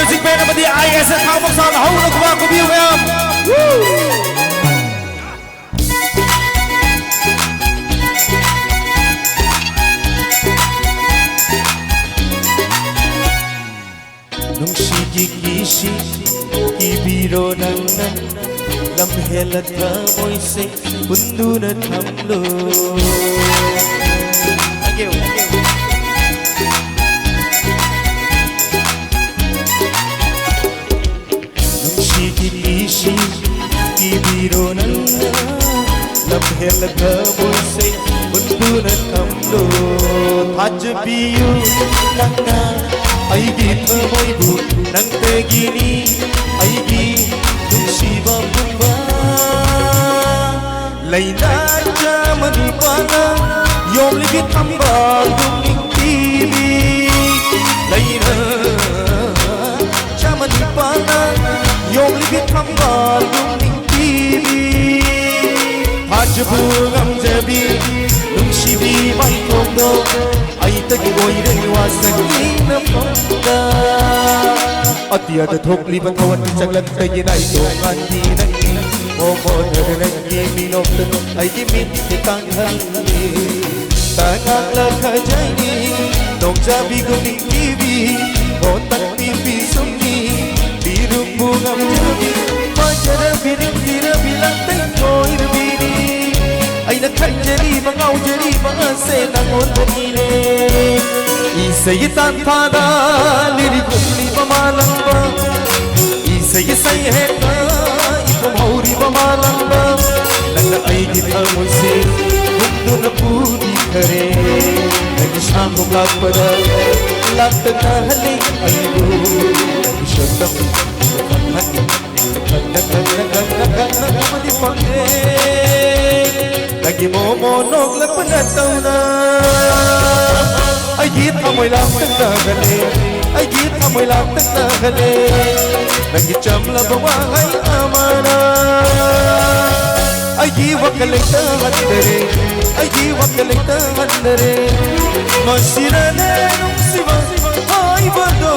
music band of the IS and How Fox on the whole of Wakubium. Nung shiki ibiro nang lamhelat ka moise bundu na thamlo. Thank you. Nung shiki ibiro nang lamhelat ka moise bundu na thamlo. Thaj biyu nang Aigi thamoibu nang tegini aigi nungsiba pumba laina jamani pana yom ligi thamba duming tibi laina jamani pana yom ligi thamba duming tibi hajbu gamjabi nungsibi mai thongdo Aitagi oire wasagi na pangga Atiyada thokli batawan chaglan tayi na ito Kandi nangi Momo nangi minoktan Ay gimit ikang hali Tangak lakajay ni Nong jabi guling tibi Kotak tibi sumni Birung bungam jabi Majara biring tira bilang tengko irbini Ay nakanjari mangaujari mangase nangon banile Isay tanthana lirikuli pamalamba Isay sayheta ikum hauri pamalamba Nagna ay gita moise humdo na puri kare Nagna shamu lakpada lakta kahali aybo Ishatam hati Nagna pangge Lagi momonok lapanataw na Ay git amoy lamtag na gali Ay git amoy lamtag na gali Nagitsam labawang ay amana Ay giwag kaligtahan dere Ay giwag kaligtahan dere Masirane nung siwa ay bado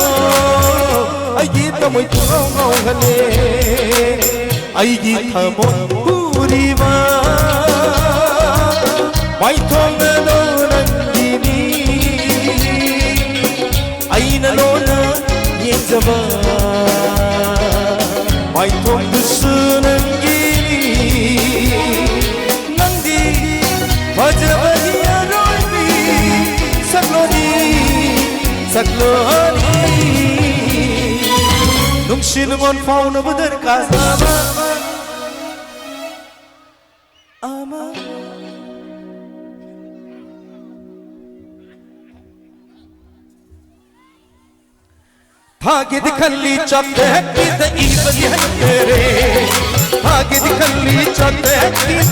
Ay git amoy tungaw gali Ay git amoy huriwa May thonga do nangini Ay nalona yung zaba May thonga su nangini Nangdi Pajabagi aroy Sakloni Nung sinungon fauna badar kasama Ama Hage dikhalli chatte the ibadi haykare Hage dikhalli chatte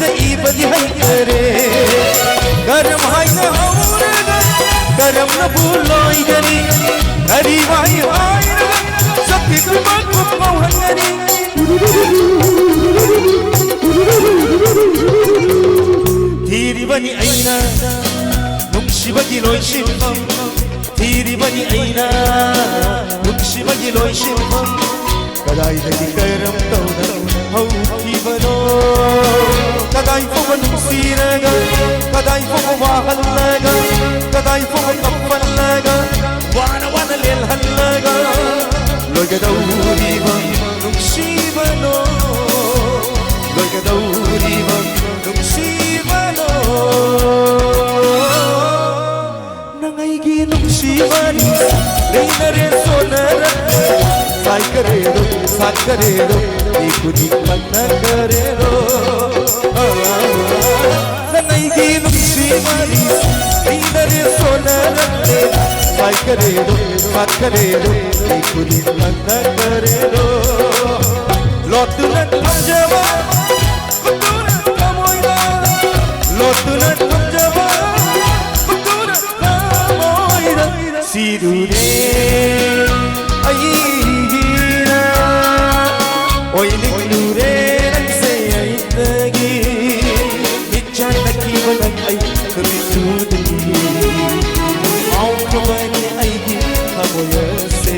the ibadi haykare Garam hayna haurega garam na buloi gani Gari vai ayra sakhi kumak kumau hangani Thiri bani aina nungshi bagi loi shimam Thiri bani aina nungshi bagi loi shimam Kadai dagi karam tauna hau kibano Kadai fuga nungsi raga Kadai fuga wahal laga Kadai fuga kapal laga Wana lel hal laga Loga dauri bang nungshi bano Loga dauri bang nungsi bano Shivani, Leonare sonara, Sai karero, Ikudi manna karero. Nanai ginu Shivani, Leonare sonara, Sai karero, Ikudi manna karero. Lotuna tamjava, kutuna kamoina, Lotuna tamjava. Sirure ayina oy nure nangse aitagi nichana ki balan ay kamisudni aau kabani aigi hamoyase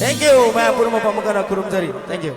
Thank you, Maya Purma Pamukara Kurumjari. Thank you.